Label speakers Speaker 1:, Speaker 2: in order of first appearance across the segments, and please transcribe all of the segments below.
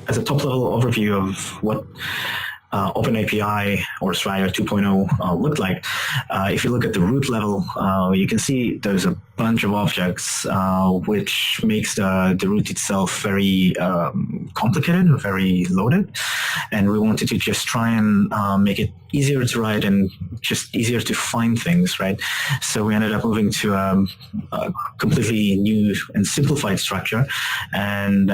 Speaker 1: as a top-level overview of what OpenAPI or Swagger 2.0 looked like, if you look at the root level, you can see there's a bunch of objects, which makes the root itself very complicated, very loaded. And we wanted to just try and make it easier to write and just easier to find things, right? So we ended up moving to a completely new and simplified structure. And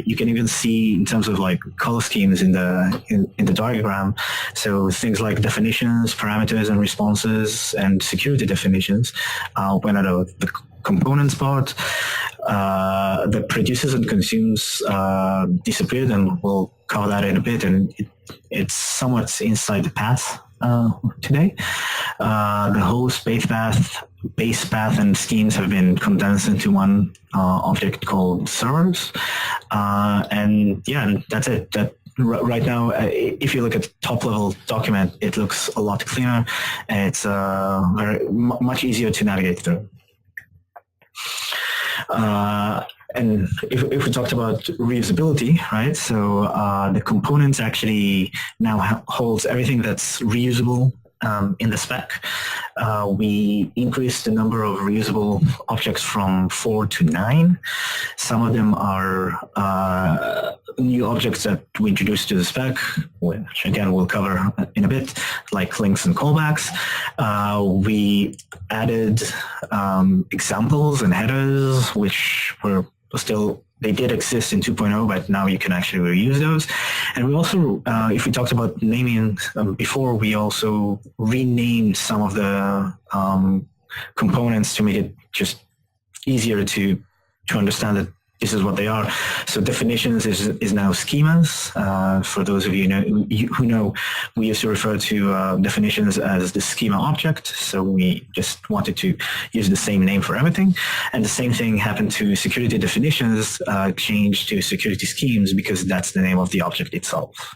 Speaker 1: you can even see in terms of like color schemes in the diagram. So things like definitions, parameters and responses, and security definitions went out of the components part. The produces and consumes disappeared, and we'll cover that in a bit. And it's somewhat inside the path today. The host, base path, and schemes have been condensed into one object called servers. And yeah, that's it. Right now, if you look at the top-level document, it looks a lot cleaner, and it's much easier to navigate through. And if we talked about reusability, right? So the components actually now holds everything that's reusable in the spec. We increased the number of reusable objects from 4 to 9. Some of them are new objects that we introduced to the spec, which again we'll cover in a bit, like links and callbacks. We added examples and headers, which were still, they did exist in 2.0, but now you can actually reuse those. And we also, if we talked about naming before, we also renamed some of the components to make it just easier to understand that this is what they are. So definitions is now schemas. For those of you who know, we used to refer to definitions as the schema object. So we just wanted to use the same name for everything. And the same thing happened to security definitions, changed to security schemes because that's the name of the object itself.